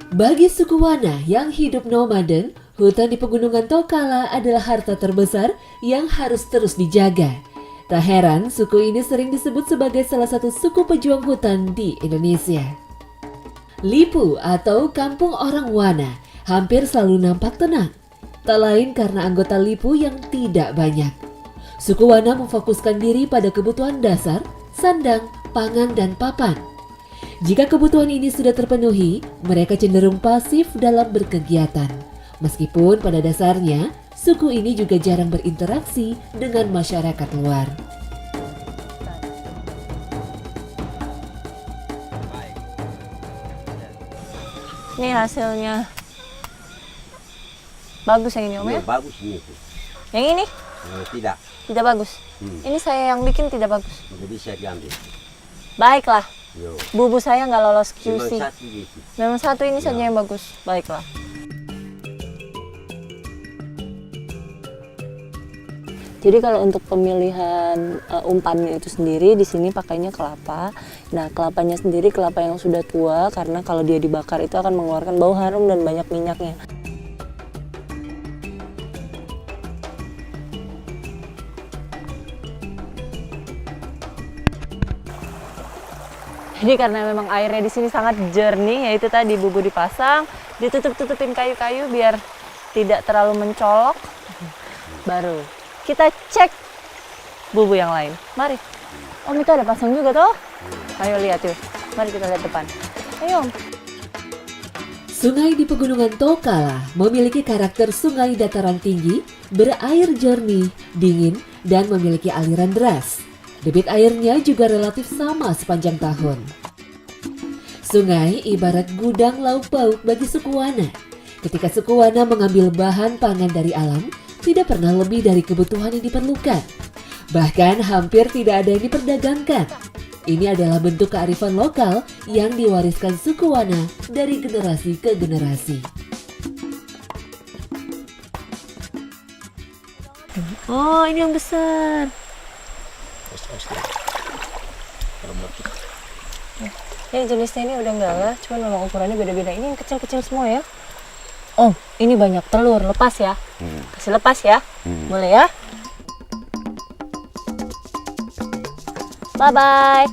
Bagi suku Wana yang hidup nomaden, hutan di pegunungan Tockala adalah harta terbesar yang harus terus dijaga. Tak heran, suku ini sering disebut sebagai salah satu suku pejuang hutan di Indonesia. Lipu atau kampung orang Wana hampir selalu nampak tenang. Tak lain karena anggota Lipu yang tidak banyak. Suku Wana memfokuskan diri pada kebutuhan dasar, sandang, pangan, dan papan. Jika kebutuhan ini sudah terpenuhi, mereka cenderung pasif dalam berkegiatan. Meskipun pada dasarnya, suku ini juga jarang berinteraksi dengan masyarakat luar. Ini hasilnya. Bagus yang ini, Om ya? Bagus ini. Yang ini? Tidak. Tidak bagus. Ini saya yang bikin tidak bagus. Jadi saya diambil. Baiklah. Yo. Bubu saya nggak lolos Cuma QC. satu gitu. Memang satu ini saja yang bagus. Baiklah. Jadi kalau untuk pemilihan umpannya itu sendiri di sini pakainya kelapa. Nah, kelapanya sendiri kelapa yang sudah tua karena kalau dia dibakar itu akan mengeluarkan bau harum dan banyak minyaknya. Jadi karena memang airnya di sini sangat jernih, yaitu tadi bubu dipasang, ditutup-tutupin kayu-kayu biar tidak terlalu mencolok. Baru kita cek bubu yang lain. Mari. Om, itu ada pasang juga toh? Ayo lihat yuk. Mari kita lihat depan. Ayo Om. Sungai di pegunungan Tockala memiliki karakter sungai dataran tinggi, berair jernih, dingin, dan memiliki aliran deras. Debit airnya juga relatif sama sepanjang tahun. Sungai ibarat gudang lauk pauk bagi suku Wana. Ketika suku Wana mengambil bahan pangan dari alam, tidak pernah lebih dari kebutuhan yang diperlukan. Bahkan hampir tidak ada yang diperdagangkan. Ini adalah bentuk kearifan lokal yang diwariskan suku Wana dari generasi ke generasi. Oh, ini yang besar. Ini jenisnya ini udah enggak, cuma memang ukurannya beda-beda. Ini yang kecil-kecil semua ya. Oh, ini banyak telur, lepas ya. Kasih lepas ya. Boleh ya. Bye-bye.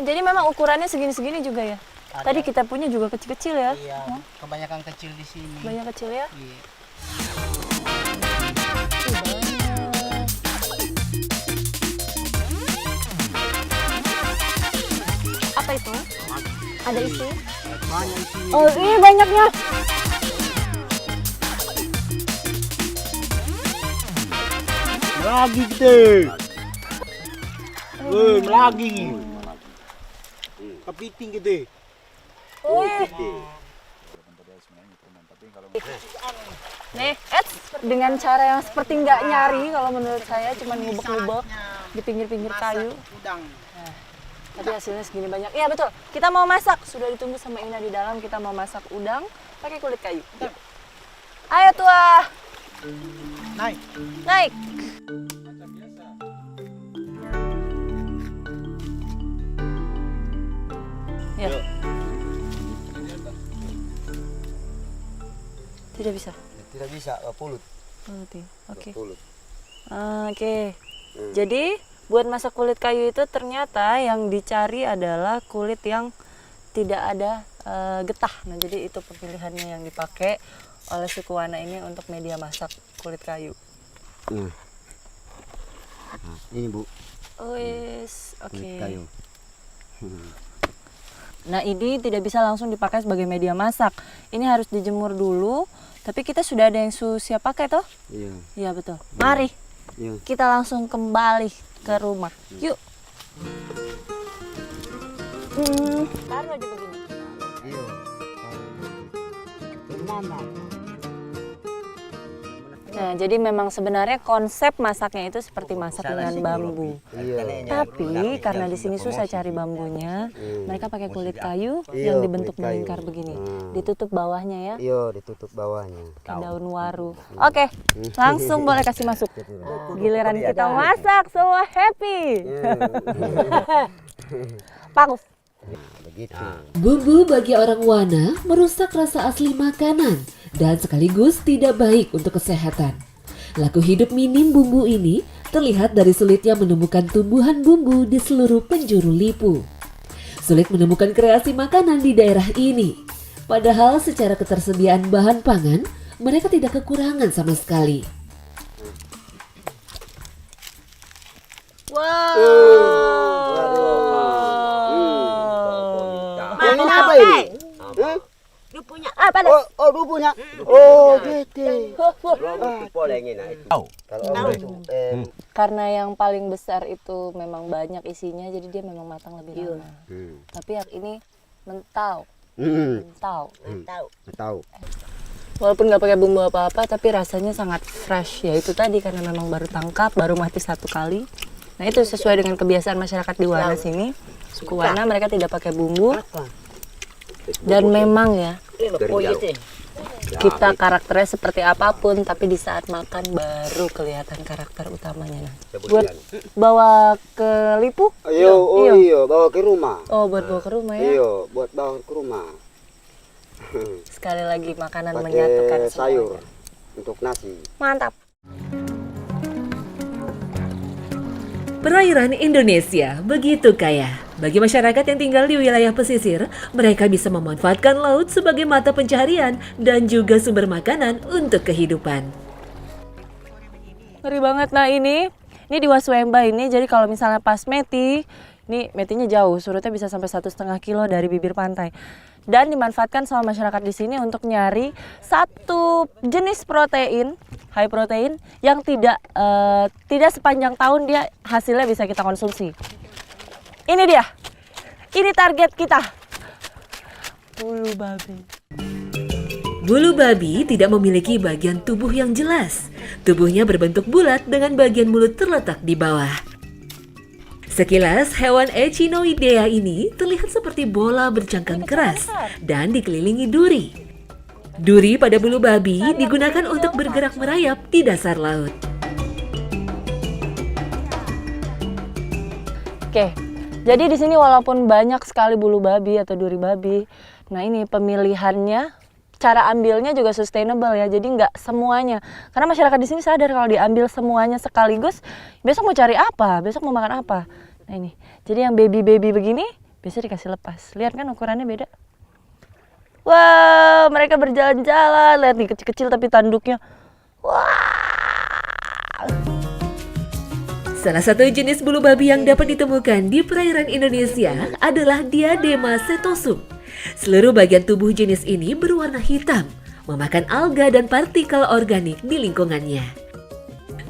Jadi memang ukurannya segini-segini juga ya? Ada. Tadi kita punya juga kecil-kecil ya? Iya, kebanyakan kecil di sini. Banyak kecil ya? Iya. Apa itu? Ada isi? Banyak di sini. Oh, ini banyaknya. Lagi kita. Lagi. Kepiting kita. Nih, dengan cara yang seperti nggak nyari kalau menurut saya, cuma ngubek-ngubek di pinggir-pinggir kayu. Udang. Tapi hasilnya segini banyak. Iya betul. Kita mau masak. Sudah ditunggu sama Ina di dalam. Kita mau masak udang pakai kulit kayu. Yuk. Ayo tua. Naik. Naik. Ya. Tidak bisa. Tidak bisa, pulut. Oke. Pulut. Oke. Jadi buat masak kulit kayu itu ternyata yang dicari adalah kulit yang tidak ada getah. Nah, jadi itu pilihannya yang dipakai oleh suku Wana ini untuk media masak kulit kayu. Nah, ini Bu, Oh, yes. Oke. kulit kayu. Nah, ini tidak bisa langsung dipakai sebagai media masak. Ini harus dijemur dulu. Tapi kita sudah ada yang siap pakai toh? Iya. Iya, betul. Mari Iya. kita langsung kembali ke rumah. Yuk. Taruh aja begini. Iya. Bagaimana? Nah, jadi memang sebenarnya konsep masaknya itu seperti masak dengan bambu. Tapi karena di sini susah cari bambunya, mereka pakai kulit kayu yang dibentuk melingkar begini. Ditutup bawahnya ya. Iya, ditutup bawahnya. Kayak daun waru. Oke, langsung boleh kasih masuk. Giliran kita masak, semua happy. Pakus. Begitu. Bumbu bagi orang Wana merusak rasa asli makanan dan sekaligus tidak baik untuk kesehatan. Laku hidup minim bumbu ini terlihat dari sulitnya menemukan tumbuhan bumbu di seluruh penjuru Lipu. Sulit menemukan kreasi makanan di daerah ini. Padahal secara ketersediaan bahan pangan, mereka tidak kekurangan sama sekali. Ini apa ini? Dupunya. Ah, panas. Oh, dupunya. Oh, gitu. Boleh ini. Kalau Karena yang paling besar itu memang banyak isinya, jadi dia memang matang lebih lama. Tapi yang ini mentau. Mentau. tahu. Walaupun nggak pakai bumbu apa-apa, tapi rasanya sangat fresh. Ya itu tadi karena memang baru tangkap, baru mati 1 kali. Nah itu sesuai dengan kebiasaan masyarakat di Wana sini. Suku Wana mereka tidak pakai bumbu. Dan memang ya, kita karakternya seperti apapun, tapi di saat makan baru kelihatan karakter utamanya. Nah, buat bawa ke Lipu? Iya, bawa ke rumah. Oh, buat bawa ke rumah ya? Iya, buat bawa ke rumah. Sekali lagi makanan Pakai menyatukan sayur semuanya. untuk nasi. Mantap. Perairan Indonesia begitu kaya. Bagi masyarakat yang tinggal di wilayah pesisir, mereka bisa memanfaatkan laut sebagai mata pencaharian dan juga sumber makanan untuk kehidupan. Ngeri banget. Nah ini di Waswemba ini, jadi kalau misalnya pas meti, ini metinya jauh, surutnya bisa sampai 1,5 kilo dari bibir pantai. Dan dimanfaatkan sama masyarakat di sini untuk nyari satu jenis protein, high protein, yang tidak sepanjang tahun dia hasilnya bisa kita konsumsi. Ini dia, ini target kita, bulu babi. Bulu babi tidak memiliki bagian tubuh yang jelas. Tubuhnya berbentuk bulat dengan bagian mulut terletak di bawah. Sekilas, hewan Echinoidea ini terlihat seperti bola bercangkang keras dan dikelilingi duri. Duri pada bulu babi digunakan untuk bergerak merayap di dasar laut. Oke, jadi di sini walaupun banyak sekali bulu babi atau duri babi, nah ini pemilihannya, cara ambilnya juga sustainable ya. Jadi nggak semuanya, karena masyarakat di sini sadar kalau diambil semuanya sekaligus, besok mau cari apa, besok mau makan apa. Nah ini, jadi yang baby begini bisa dikasih lepas. Lihat kan ukurannya beda. Wah, mereka berjalan-jalan, lihat nih kecil-kecil tapi tanduknya. Wah. Salah satu jenis bulu babi yang dapat ditemukan di perairan Indonesia adalah Diadema setosum. Seluruh bagian tubuh jenis ini berwarna hitam, memakan alga dan partikel organik di lingkungannya.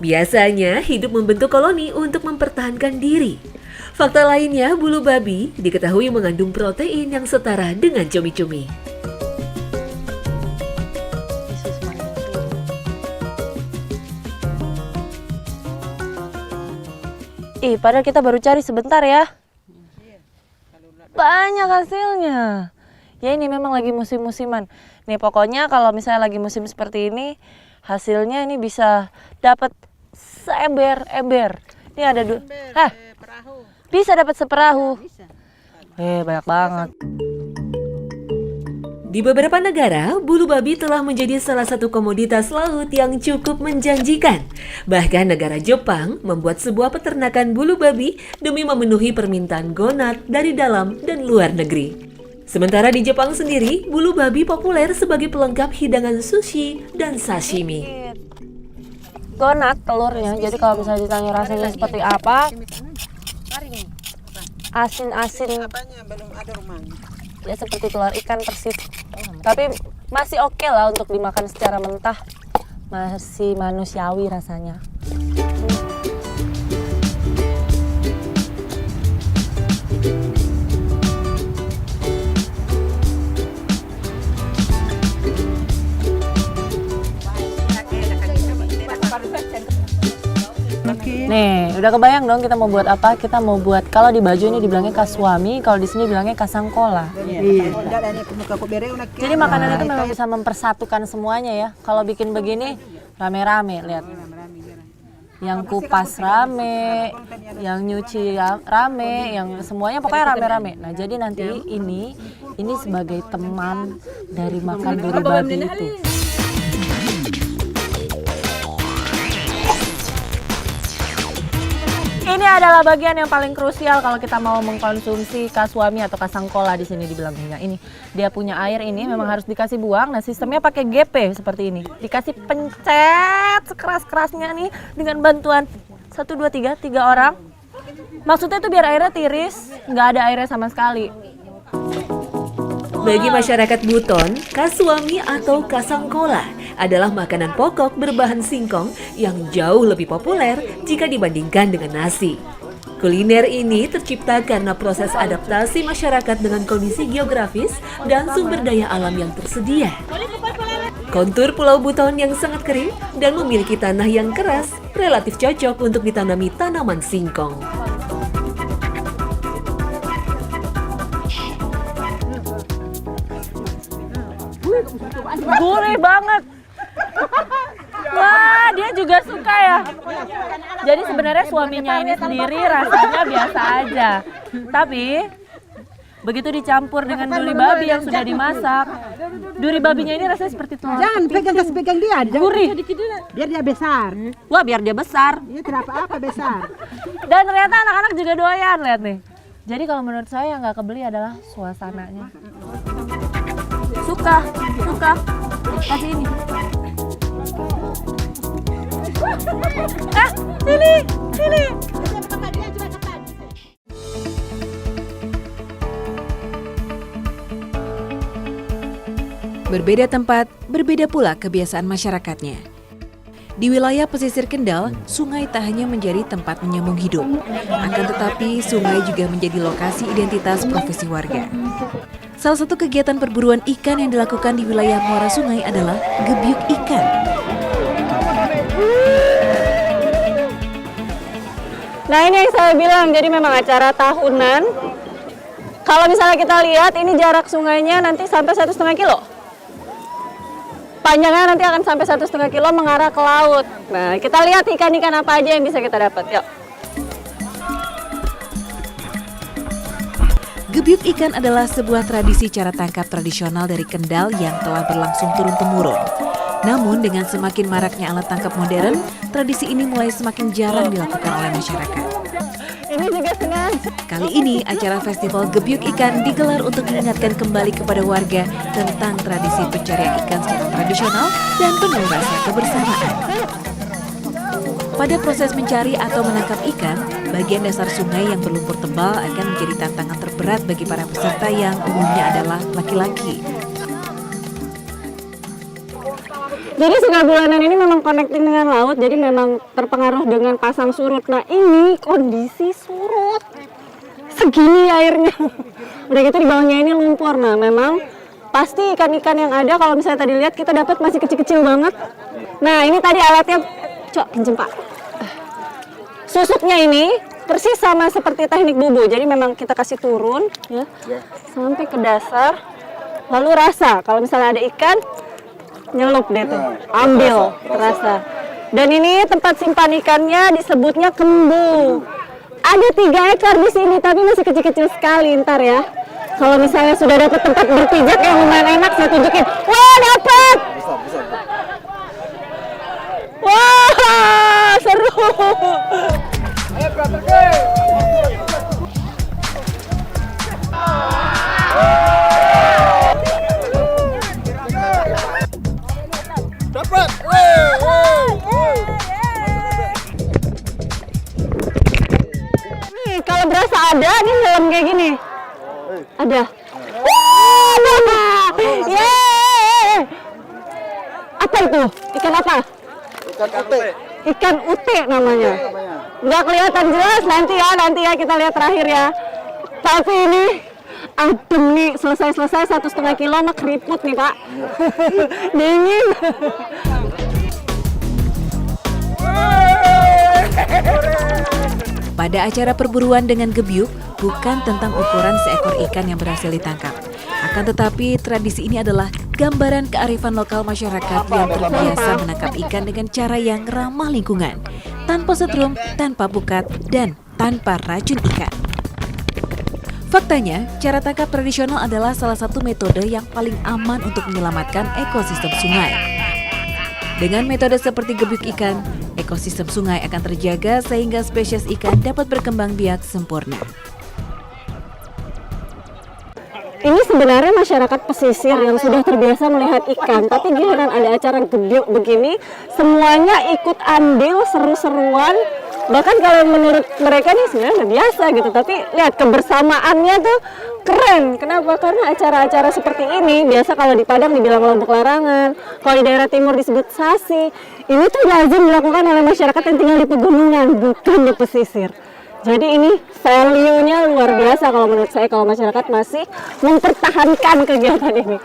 Biasanya hidup membentuk koloni untuk mempertahankan diri. Fakta lainnya, bulu babi diketahui mengandung protein yang setara dengan cumi-cumi. Padahal kita baru cari sebentar ya. Banyak hasilnya. Ya ini memang lagi musim-musiman. Nih pokoknya kalau misalnya lagi musim seperti ini, hasilnya ini bisa dapat seember-ember. Ini ada bisa dapat seperahu. Banyak banget. Di beberapa negara, bulu babi telah menjadi salah satu komoditas laut yang cukup menjanjikan. Bahkan negara Jepang membuat sebuah peternakan bulu babi demi memenuhi permintaan gonat dari dalam dan luar negeri. Sementara di Jepang sendiri, bulu babi populer sebagai pelengkap hidangan sushi dan sashimi. Gonat telurnya, jadi kalau misalnya ditanya rasanya seperti apa, asin-asin, ya seperti telur ikan persis. Tapi masih oke lah untuk dimakan secara mentah, masih manusiawi rasanya. Nih, udah kebayang dong kita mau buat apa? Kita mau buat, kalau di baju ini dibilangnya kaswami, kalau di sini bilangnya kasangkola. Jadi makanan itu memang bisa mempersatukan semuanya ya. Kalau bikin begini rame-rame, lihat. Yang kupas rame, yang nyuci rame, yang semuanya pokoknya rame-rame. Nah, jadi nanti ini sebagai teman dari makan duri babi itu. Ini adalah bagian yang paling krusial kalau kita mau mengkonsumsi kaswami atau kasangkola di sini dibilangnya. Ini dia punya air ini memang harus dikasih buang. Nah, sistemnya pakai GP seperti ini. Dikasih pencet sekeras-kerasnya nih dengan bantuan 1 2 3 orang. Maksudnya itu biar airnya tiris, nggak ada airnya sama sekali. Bagi masyarakat Buton, kaswami atau kasangkola adalah makanan pokok berbahan singkong yang jauh lebih populer jika dibandingkan dengan nasi. Kuliner ini tercipta karena proses adaptasi masyarakat dengan kondisi geografis dan sumber daya alam yang tersedia. Kontur Pulau Buton yang sangat kering dan memiliki tanah yang keras relatif cocok untuk ditanami tanaman singkong. Gurih banget. Wah, dia juga suka ya. Jadi sebenarnya suaminya ini sendiri rasanya biasa aja. Tapi begitu dicampur dengan duri babi yang sudah dimasak, duri babinya ini rasanya seperti telur. Jangan pegang dia, Gurih. biar dia besar. Wah, biar dia besar. Ini tidak apa-apa besar. Dan ternyata anak-anak juga doyan, lihat nih. Jadi kalau menurut saya yang nggak kebeli adalah suasananya. Suka. Kasih ini. Sini. Berbeda tempat, berbeda pula kebiasaan masyarakatnya. Di wilayah pesisir Kendal, sungai tak hanya menjadi tempat menyambung hidup, akan tetapi sungai juga menjadi lokasi identitas profesi warga. Salah satu kegiatan perburuan ikan yang dilakukan di wilayah muara sungai adalah gebyuk ikan. Nah, ini yang saya bilang, jadi memang acara tahunan. Kalau misalnya kita lihat, ini jarak sungainya nanti sampai 1,5 kilo. Panjangnya nanti akan sampai 1,5 kilo mengarah ke laut. Nah, kita lihat ikan-ikan apa aja yang bisa kita dapat. Yuk. Gebyuk ikan adalah sebuah tradisi cara tangkap tradisional dari Kendal yang telah berlangsung turun-temurun. Namun dengan semakin maraknya alat tangkap modern, tradisi ini mulai semakin jarang dilakukan oleh masyarakat. Ini juga sengaja. Kali ini acara festival gebyuk ikan digelar untuk mengingatkan kembali kepada warga tentang tradisi pencarian ikan secara tradisional dan penuh rasa kebersamaan. Pada proses mencari atau menangkap ikan, bagian dasar sungai yang berlumpur tebal akan menjadi tantangan terberat bagi para peserta yang umumnya adalah laki-laki. Jadi Sungai Bulanan ini memang connecting dengan laut, jadi memang terpengaruh dengan pasang surut. Nah, ini kondisi surut. Segini airnya. Udah gitu di bawahnya ini lumpur. Nah, memang pasti ikan-ikan yang ada kalau misalnya tadi lihat kita dapat masih kecil-kecil banget. Nah, ini tadi alatnya, Cok, pinjem Pak. Susuknya ini persis sama seperti teknik bubu. Jadi memang kita kasih turun ya. Sampai ke dasar. Lalu rasa. Kalau misalnya ada ikan, nyelup deh tuh, ambil terasa. Dan ini tempat simpan ikannya disebutnya kembu. Ada 3 ekor di sini, tapi masih kecil-kecil sekali. Ntar ya, kalau misalnya sudah dapat tempat berpijak yang lumayan enak, saya tunjukin. Wah, dapat! Wah, seru! Ayo pergi. Dapat. Nih, kalau berasa ada nih dalam kayak gini. Ada. Yeay! Apa itu? Ikan apa? Ikan ute. Ikan ute namanya. Nggak kelihatan jelas, nanti ya kita lihat terakhir ya. Tapi ini adem nih, selesai 1,5 kilo mah keriput nih Pak. Dingin. Pada acara perburuan dengan gebyuk, bukan tentang ukuran seekor ikan yang berhasil ditangkap. Akan tetapi, tradisi ini adalah gambaran kearifan lokal masyarakat yang terbiasa menangkap ikan dengan cara yang ramah lingkungan, tanpa setrum, tanpa pukat, dan tanpa racun ikan. Faktanya, cara tangkap tradisional adalah salah satu metode yang paling aman untuk menyelamatkan ekosistem sungai. Dengan metode seperti gebyuk ikan, ekosistem sungai akan terjaga sehingga spesies ikan dapat berkembang biak sempurna. Ini sebenarnya masyarakat pesisir yang sudah terbiasa melihat ikan, tapi giliran ada acara gebyuk begini, semuanya ikut andil seru-seruan. Bahkan kalau menurut mereka nih sebenarnya udah biasa gitu, tapi lihat kebersamaannya tuh keren. Kenapa? Karena acara-acara seperti ini biasa kalau di Padang dibilang kelompok larangan, kalau di daerah timur disebut sasi. Ini tuh lazim dilakukan oleh masyarakat yang tinggal di pegunungan, bukan di pesisir. Jadi ini value-nya luar biasa kalau menurut saya, kalau masyarakat masih mempertahankan kegiatan ini.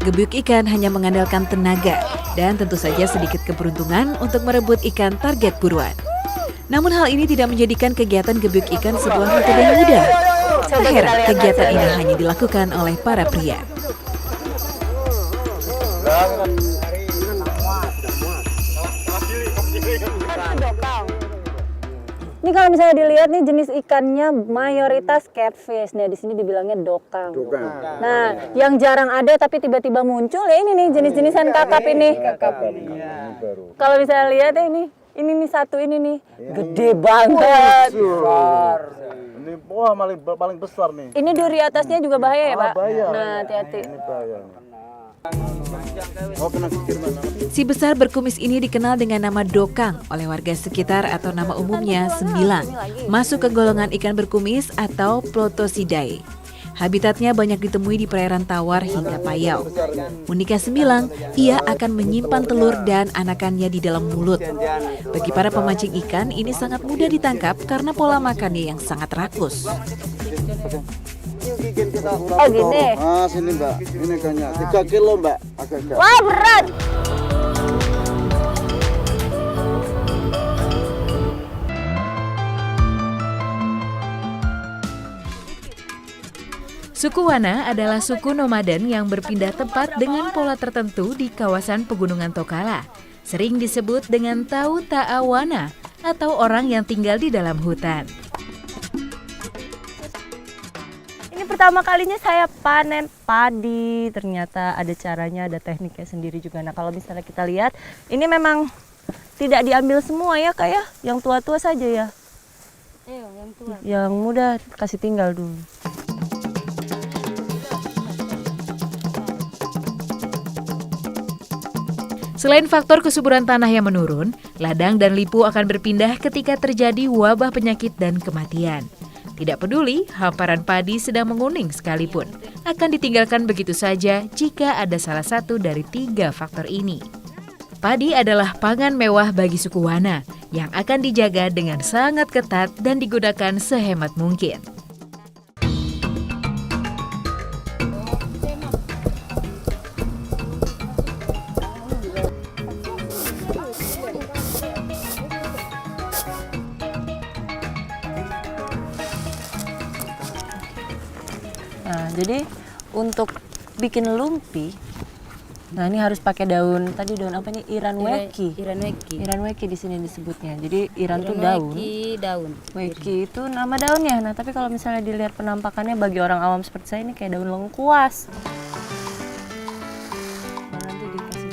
Gebyuk ikan hanya mengandalkan tenaga dan tentu saja sedikit keberuntungan untuk merebut ikan target buruan. Namun hal ini tidak menjadikan kegiatan gebyuk ikan sebuah metode yang mudah. Tak heran kegiatan ini hanya dilakukan oleh para pria. Ini kalau misalnya dilihat nih jenis ikannya mayoritas catfish. Nah, di sini dibilangnya dokang. Nah, yang jarang ada tapi tiba-tiba muncul ya ini nih jenis-jenisan kakap ini. Kalau misalnya lihat ya ini nih satu ini nih. Gede banget. Ini wah paling besar nih. Ini duri atasnya juga bahaya ya, Pak? Bahaya. Nah, hati-hati. Ini bahaya. Oh, kena kikir mana? Si besar berkumis ini dikenal dengan nama dokang oleh warga sekitar atau nama umumnya sembilang. Masuk ke golongan ikan berkumis atau Plotosidae. Habitatnya banyak ditemui di perairan tawar hingga payau. Uniknya sembilang, ia akan menyimpan telur dan anakannya di dalam mulut. Bagi para pemancing ikan, ini sangat mudah ditangkap karena pola makannya yang sangat rakus. Oh gini. Ah sini Mbak, ini ikannya 3 kilo Mbak, agak-agak. Wah, berat. Suku Wana adalah suku nomaden yang berpindah tempat dengan pola tertentu di kawasan Pegunungan Tokala. Sering disebut dengan Tau Ta'a Wana atau orang yang tinggal di dalam hutan. Ini pertama kalinya saya panen padi. Ternyata ada caranya, ada tekniknya sendiri juga. Nah, kalau misalnya kita lihat, ini memang tidak diambil semua ya, Kak ya. Yang tua-tua saja ya. Yang tua. Yang muda kasih tinggal dulu. Selain faktor kesuburan tanah yang menurun, ladang dan lipu akan berpindah ketika terjadi wabah penyakit dan kematian. Tidak peduli hamparan padi sedang menguning sekalipun, akan ditinggalkan begitu saja jika ada salah satu dari 3 faktor ini. Padi adalah pangan mewah bagi suku Wana yang akan dijaga dengan sangat ketat dan digunakan sehemat mungkin. Nah, jadi untuk bikin lumpi, nah ini harus pakai daun, tadi daun apa nih? Iranweki. Iranweki di sini disebutnya. Jadi iran tuh daun. Weki itu nama daunnya. Nah, tapi kalau misalnya dilihat penampakannya bagi orang awam seperti saya ini kayak daun lengkuas. Nah, nanti dikasih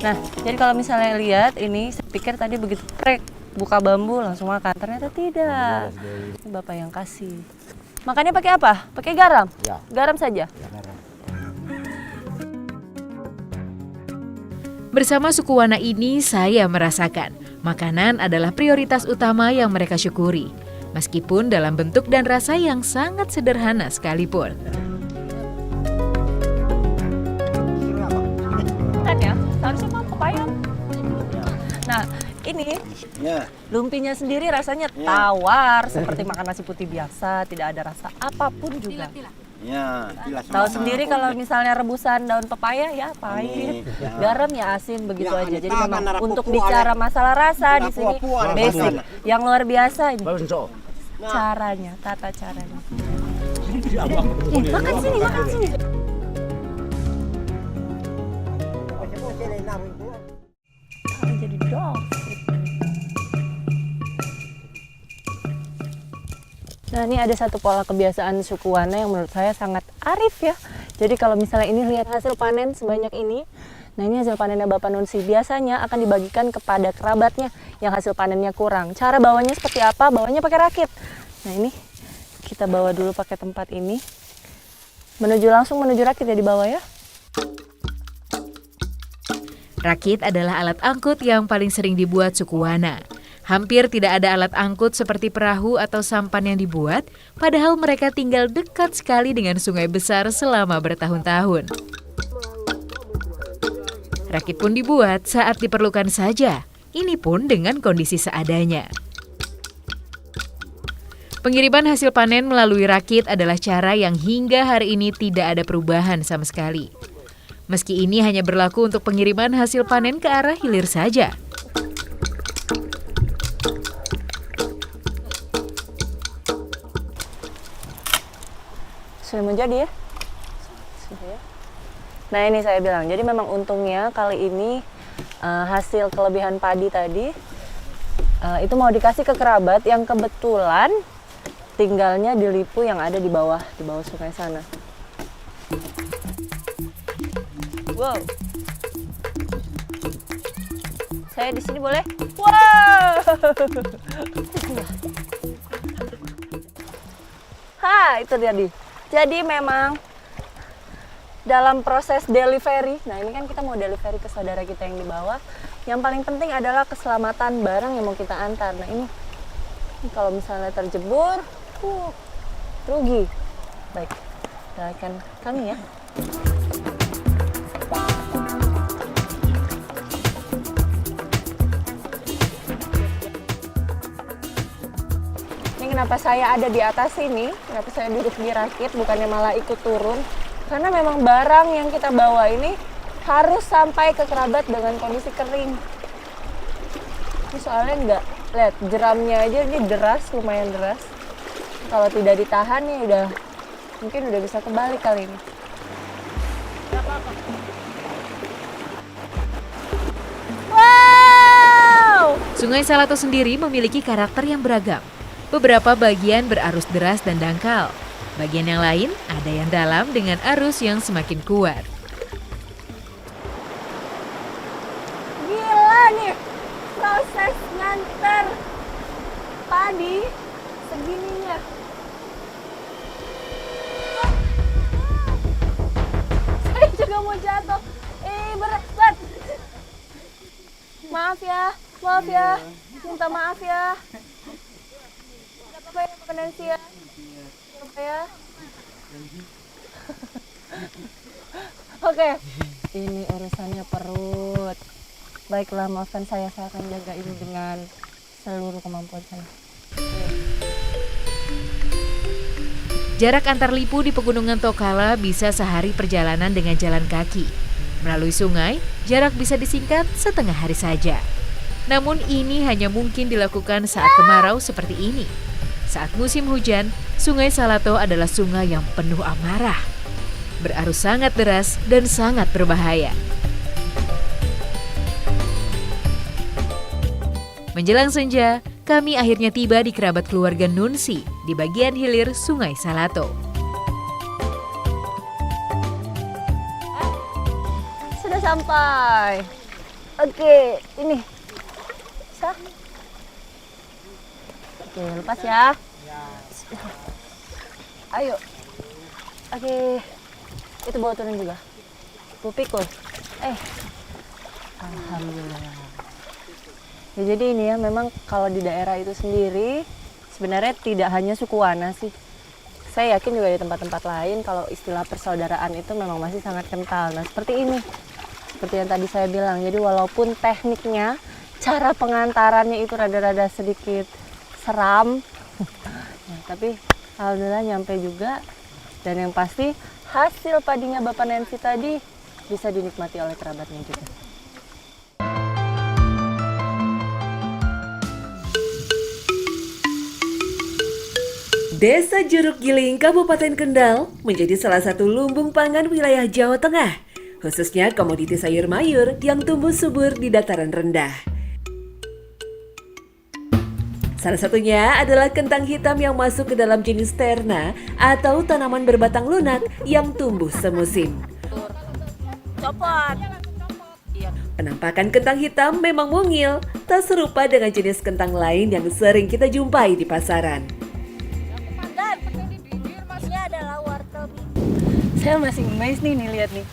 Nah, jadi kalau misalnya lihat ini, saya pikir tadi begitu prek buka bambu langsung makan. Ternyata tidak. Ini Bapak yang kasih. Makannya pakai apa? Pakai garam? Ya. Garam saja? Ya, garam. Bersama suku Wana ini saya merasakan makanan adalah prioritas utama yang mereka syukuri, meskipun dalam bentuk dan rasa yang sangat sederhana sekalipun. Kan ya, seharusnya mah pepaya. Nah, ini Ya. lumpinya sendiri rasanya tawar, seperti makan nasi putih biasa, tidak ada rasa apapun juga. Ya, Tahu sendiri kalau misalnya rebusan daun pepaya ya pahit, garam ya asin begitu Ya, aja. Jadi aneh, memang tangan untuk rapupu, bicara masalah rasa di sini rapupu, basic. rapupu. Yang luar biasa ini Balonso. caranya, tata caranya. Makan sini, makan sini. Jadi dong. Nah, ini ada satu pola kebiasaan suku Wana yang menurut saya sangat arif ya. Jadi kalau misalnya ini lihat hasil panen sebanyak ini, nah ini hasil panennya Bapak Nunsi, biasanya akan dibagikan kepada kerabatnya yang hasil panennya kurang. Cara bawanya seperti apa? Bawanya pakai rakit. Nah ini kita bawa dulu pakai tempat ini, langsung menuju rakit ya di bawah ya. Rakit adalah alat angkut yang paling sering dibuat suku Wana. Hampir tidak ada alat angkut seperti perahu atau sampan yang dibuat, padahal mereka tinggal dekat sekali dengan sungai besar selama bertahun-tahun. Rakit pun dibuat saat diperlukan saja, ini pun dengan kondisi seadanya. Pengiriman hasil panen melalui rakit adalah cara yang hingga hari ini tidak ada perubahan sama sekali. Meski ini hanya berlaku untuk pengiriman hasil panen ke arah hilir saja. Sudah menjadi ya? Sudah ya? Nah ini saya bilang, jadi memang untungnya kali ini hasil kelebihan padi tadi itu mau dikasih ke kerabat yang kebetulan tinggalnya di Lipu yang ada di bawah sungai sana. Wow. Saya di sini boleh? Wow. Ha, itu tadi. Jadi memang dalam proses delivery, nah ini kan kita mau delivery ke saudara kita yang di bawah, yang paling penting adalah keselamatan barang yang mau kita antar. Nah ini kalau misalnya terjebur, rugi. Baik, doakan kami ya. Kenapa saya ada di atas sini, kenapa saya duduk di rakit, bukannya malah ikut turun. Karena memang barang yang kita bawa ini harus sampai ke kerabat dengan kondisi kering. Ini soalnya enggak, lihat jeramnya aja ini deras, lumayan deras. Kalau tidak ditahan ya mungkin udah bisa kebalik kali ini. Wow! Sungai Salato sendiri memiliki karakter yang beragam. Beberapa bagian berarus deras dan dangkal. Bagian yang lain ada yang dalam dengan arus yang semakin kuat. Gila nih, proses nganter padi segininya. Saya juga mau jatuh. Berat. Maaf ya. Minta maaf ya. Apa ya Nancy ya? Apa ya? Oke. Ini urusannya perut. Baiklah, maafkan saya akan jaga ini dengan seluruh kemampuan saya. Jarak antar Lipu di Pegunungan Tokala bisa sehari perjalanan dengan jalan kaki. Melalui sungai, jarak bisa disingkat setengah hari saja. Namun ini hanya mungkin dilakukan saat kemarau seperti ini. Saat musim hujan, Sungai Salato adalah sungai yang penuh amarah. Berarus sangat deras dan sangat berbahaya. Menjelang senja, kami akhirnya tiba di kerabat keluarga Nunsi di bagian hilir Sungai Salato. Sudah sampai. Oke, ini. Bisa? Oke, lepas ya. Ayo. Oke. Itu bawa turun juga. Bu pikul. Alhamdulillah. Ya, jadi ini ya, memang kalau di daerah itu sendiri sebenarnya tidak hanya suku Wana sih. Saya yakin juga di tempat-tempat lain kalau istilah persaudaraan itu memang masih sangat kental. Nah, seperti ini. Seperti yang tadi saya bilang. Jadi walaupun tekniknya, cara pengantarannya itu rada-rada sedikit seram. Ya, tapi alhamdulillah nyampe juga. Dan yang pasti hasil padinya Bapak Nancy tadi bisa dinikmati oleh kerabatnya juga. Desa Jeruk Giling, Kabupaten Kendal menjadi salah satu lumbung pangan wilayah Jawa Tengah, khususnya komoditi sayur mayur yang tumbuh subur di dataran rendah. Salah satunya adalah kentang hitam yang masuk ke dalam jenis terna atau tanaman berbatang lunak yang tumbuh semusim. Copot. Penampakan kentang hitam memang mungil, tak serupa dengan jenis kentang lain yang sering kita jumpai di pasaran. Saya masih amazed nih lihat nih.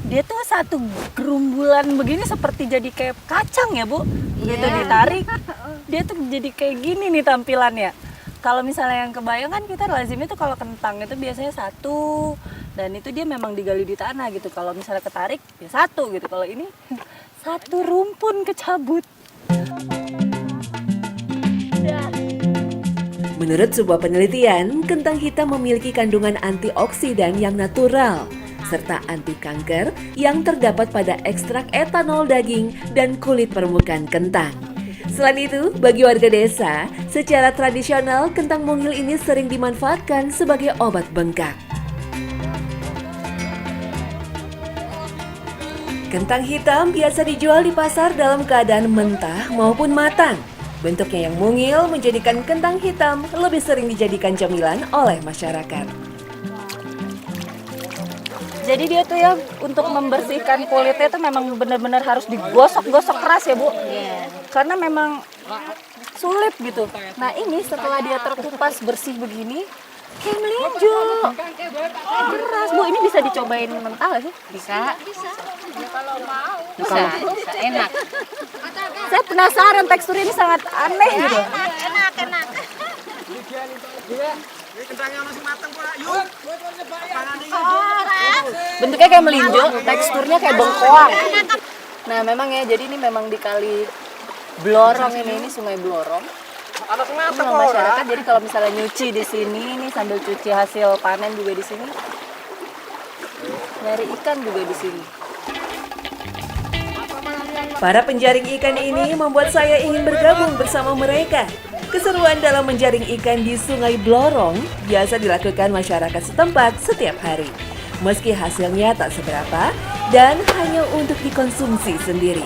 Dia tuh satu gerumbulan begini seperti jadi kayak kacang ya, Bu. Begitu ditarik, dia tuh jadi kayak gini nih tampilannya. Kalau misalnya yang kebayang kan kita lazimnya tuh kalau kentang itu biasanya satu, dan itu dia memang digali di tanah gitu. Kalau misalnya ketarik ya satu gitu. Kalau ini satu rumpun kecabut. Menurut sebuah penelitian, kentang hitam memiliki kandungan antioksidan yang natural, serta anti kanker yang terdapat pada ekstrak etanol daging dan kulit permukaan kentang. Selain itu, bagi warga desa, secara tradisional kentang mungil ini sering dimanfaatkan sebagai obat bengkak. Kentang hitam biasa dijual di pasar dalam keadaan mentah maupun matang. Bentuknya yang mungil menjadikan kentang hitam lebih sering dijadikan camilan oleh masyarakat. Jadi dia tuh ya untuk membersihkan kulitnya itu memang benar-benar harus digosok-gosok keras ya, Bu. Karena memang sulit gitu. Nah, ini setelah dia terkupas bersih begini, kayak melinjo. Keras, Bu. Ini bisa dicobain mentah nggak sih? Bisa. Kalau mau. Bisa enak. Saya penasaran, tekstur ini sangat aneh gitu. Enak. Bentuknya kayak melinjo, teksturnya kayak bengkoang. Nah, memang ya, jadi ini memang di Kali Blorong ini Sungai Blorong. Ini masyarakat, jadi kalau misalnya nyuci di sini, nih sambil cuci hasil panen juga di sini, nyari ikan juga di sini. Para penjaring ikan ini membuat saya ingin bergabung bersama mereka. Keseruan dalam menjaring ikan di Sungai Blorong biasa dilakukan masyarakat setempat setiap hari. Meski hasilnya tak seberapa dan hanya untuk dikonsumsi sendiri.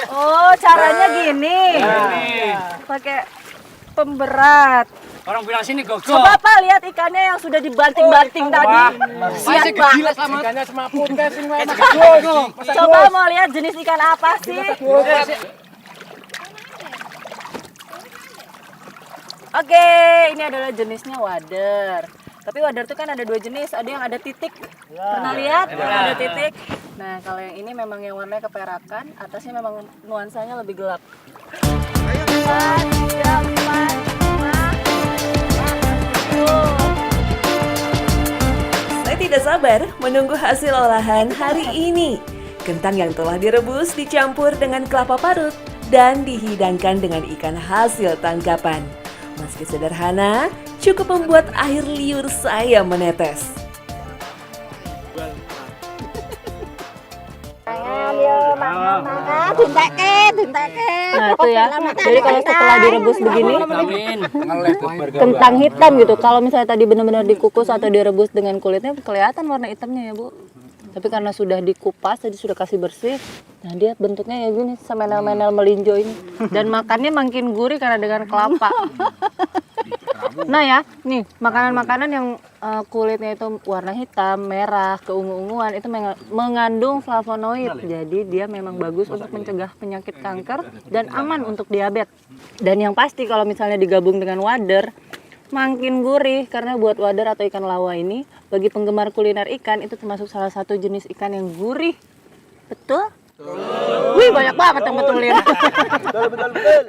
Oh, caranya gini. Pakai pemberat. Orang bilang sini gogok. Coba Pak lihat ikannya yang sudah dibanting-banting tadi. Siap banget. Ikannya semaput kayak sini. Coba mau lihat jenis ikan apa sih? Oke, ini adalah jenisnya wader. Tapi wader itu kan ada dua jenis, ada yang ada titik. Pernah lihat? Ada titik. Nah, kalau yang ini memang yang warnanya keperakan, atasnya memang nuansanya lebih gelap. Saya tidak sabar menunggu hasil olahan hari ini. Kentang yang telah direbus dicampur dengan kelapa parut dan dihidangkan dengan ikan hasil tangkapan. Meski sederhana, cukup membuat air liur saya menetes. Nah itu ya, jadi kalau setelah direbus begini, kentang hitam gitu. Kalau misalnya tadi benar-benar dikukus atau direbus dengan kulitnya, kelihatan warna hitamnya ya, Bu. Tapi karena sudah dikupas, jadi sudah kasih bersih. Nah dia bentuknya ya gini, semenel-menel melinjo ini. Dan makannya makin gurih karena dengan kelapa. Nah ya, nih makanan-makanan yang kulitnya itu warna hitam, merah, keungu-unguan itu mengandung flavonoid. Jadi dia memang bagus untuk mencegah penyakit kanker dan aman untuk diabetes. Dan yang pasti kalau misalnya digabung dengan wader, makin gurih karena buat wader atau ikan lawa ini bagi penggemar kuliner ikan itu termasuk salah satu jenis ikan yang gurih. Betul? Wih, banyak banget yang betulin. Betul.